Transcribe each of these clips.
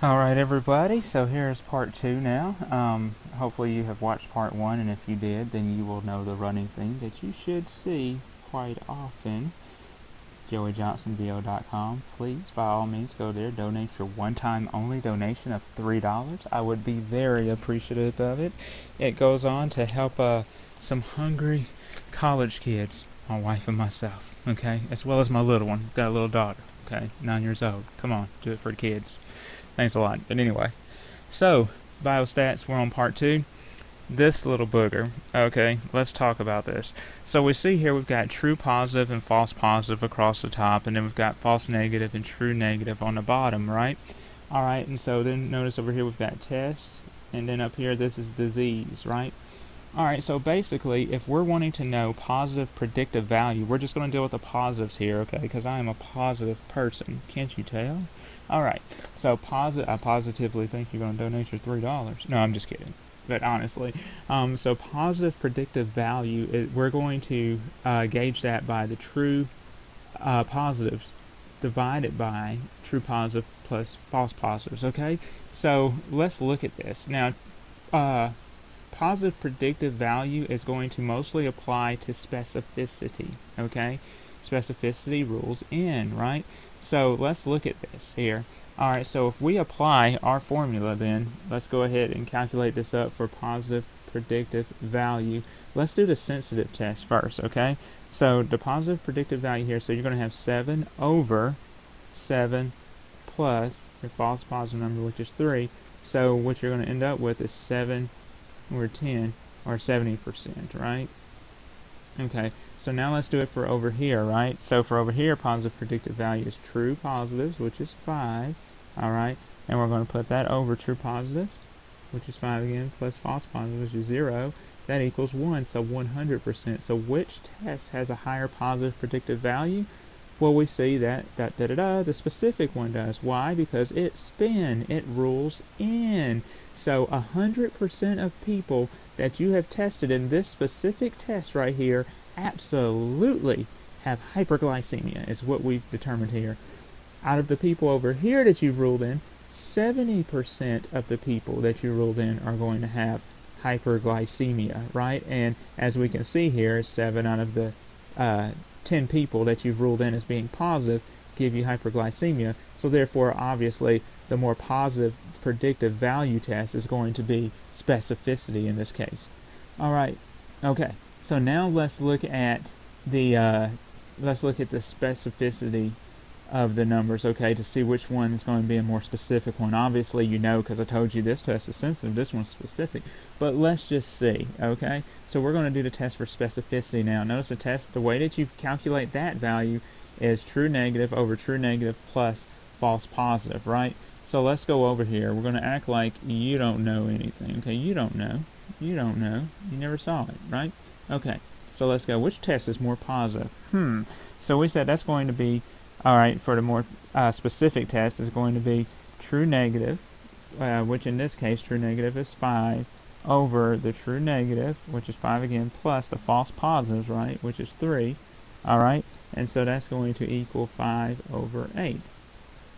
Alright everybody, so here's part 2 now. Hopefully you have watched part 1, and if you did, then you will know the running theme that you should see quite often. JoeyJohnsonDO.com. Please, by all means, go there, donate your one-time only donation of $3. I would be very appreciative of it. It goes on to help some hungry college kids, my wife and myself, okay? As well as my little one. I've got a little daughter, okay? 9 years old. Come on, do it for the kids. Thanks a lot. But anyway, so biostats, we're on part 2. This little booger, okay, let's talk about this. So we see here we've got true positive and false positive across the top, and then we've got false negative and true negative on the bottom, right? Alright, and so then notice over here we've got test, and then up here this is disease, right? Alright, so basically, if we're wanting to know positive predictive value, we're just going to deal with the positives here, okay? Because I am a positive person. Can't you tell? Alright, so I positively think you're going to donate your $3. No, I'm just kidding. But honestly, so positive predictive value, we're going to gauge that by the true positives divided by true positive plus false positives, okay? So let's look at this. Now, positive predictive value is going to mostly apply to specificity, okay? Specificity rules in, right? So let's look at this here. Alright, so if we apply our formula then, let's go ahead and calculate this up for positive predictive value. Let's do the sensitive test first, okay? So the positive predictive value here, so you're going to have 7 over 7 plus your false positive number, which is 3. So what you're going to end up with is 7 over 10, or 70%, right? Okay, so now let's do it for over here, right? So for over here, positive predictive value is true positives, which is 5, alright? And we're going to put that over true positives, which is 5 again, plus false positives, which is 0. That equals 1, so 100%. So which test has a higher positive predictive value? Well, we see that the specific one does. Why? Because it spin, it rules in. So 100% of people that you have tested in this specific test right here absolutely have hyperglycemia, is what we've determined here. Out of the people over here that you've ruled in, 70% of the people that you ruled in are going to have hyperglycemia, right? And as we can see here, 7 out of the 10 people that you've ruled in as being positive give you hyperglycemia. So therefore, obviously, the more positive predictive value test is going to be specificity in this case. Alright, okay. So now let's look at the specificity of the numbers, okay, to see which one is going to be a more specific one. Obviously, you know, because I told you this test is sensitive, this one's specific. But let's just see, okay? So we're going to do the test for specificity now. Notice the test, the way that you calculate that value is true negative over true negative plus false positive, right? So let's go over here. We're going to act like you don't know anything, okay? You don't know. You don't know. You never saw it, right? Okay, so let's go. Which test is more positive? So we said that's going to be, alright, for the more specific test is going to be true negative, which in this case true negative is 5, over the true negative, which is 5 again, plus the false positives, right, which is 3, alright, and so that's going to equal 5 over 8,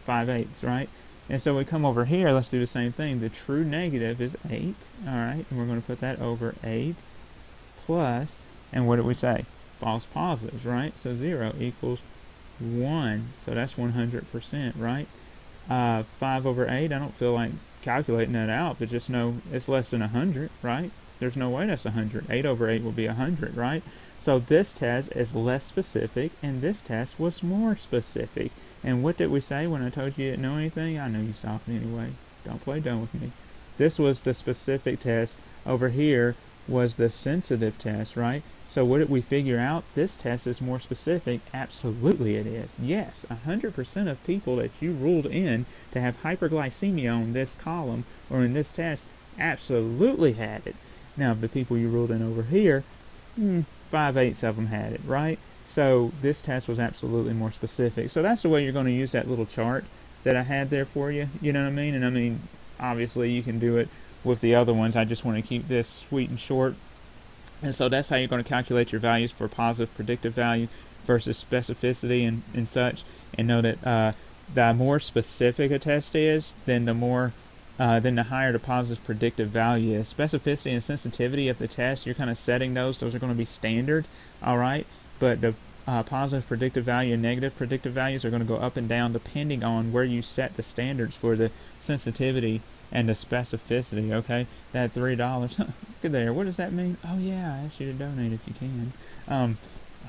5/8, right? And so we come over here, let's do the same thing. The true negative is 8, alright, and we're going to put that over 8 plus, and what did we say? False positives, right? So 0 equals 1, so that's 100%, right? 5 over 8, I don't feel like calculating that out, but just know it's less than 100, right? There's no way that's 100. 8 over 8 will be 100, right? So this test is less specific, and this test was more specific. And what did we say when I told you didn't know anything? I know you saw it anyway. Don't play dumb with me. This was the specific test. Over here was the sensitive test, right? So what did we figure out? This test is more specific. Absolutely it is. Yes, 100% of people that you ruled in to have hyperglycemia on this column or in this test absolutely had it. Now, the people you ruled in over here, 5/8 of them had it, right? So this test was absolutely more specific. So that's the way you're going to use that little chart that I had there for you. You know what I mean? And I mean, obviously you can do it with the other ones. I just want to keep this sweet and short. And so that's how you're going to calculate your values for positive predictive value versus specificity and such. And know that the more specific a test is, then the higher the positive predictive value is. Specificity and sensitivity of the test, you're kind of setting those. Those are going to be standard, all right? But the positive predictive value and negative predictive values are going to go up and down depending on where you set the standards for the sensitivity and the specificity, okay? That $3, look at there. What does that mean? Oh, yeah, I asked you to donate if you can. I'm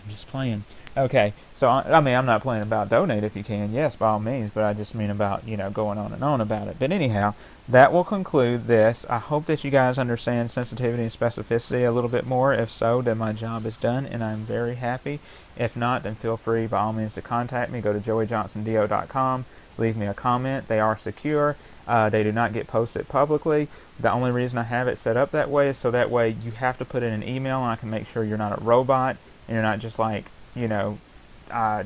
just playing. Okay, so I mean, I'm not playing about donate if you can. Yes, by all means, but I just mean about, going on and on about it. But anyhow, that will conclude this. I hope that you guys understand sensitivity and specificity a little bit more. If so, then my job is done, and I'm very happy. If not, then feel free, by all means, to contact me. Go to joeyjohnsondo.com. Leave me a comment. They are secure. They do not get posted publicly. The only reason I have it set up that way is so that way you have to put in an email, and I can make sure you're not a robot and you're not just like,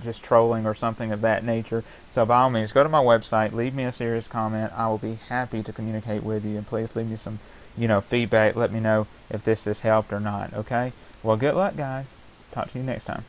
just trolling or something of that nature. So by all means, go to my website, leave me a serious comment. I will be happy to communicate with you, and please leave me some, feedback. Let me know if this has helped or not, okay? Well, good luck, guys. Talk to you next time.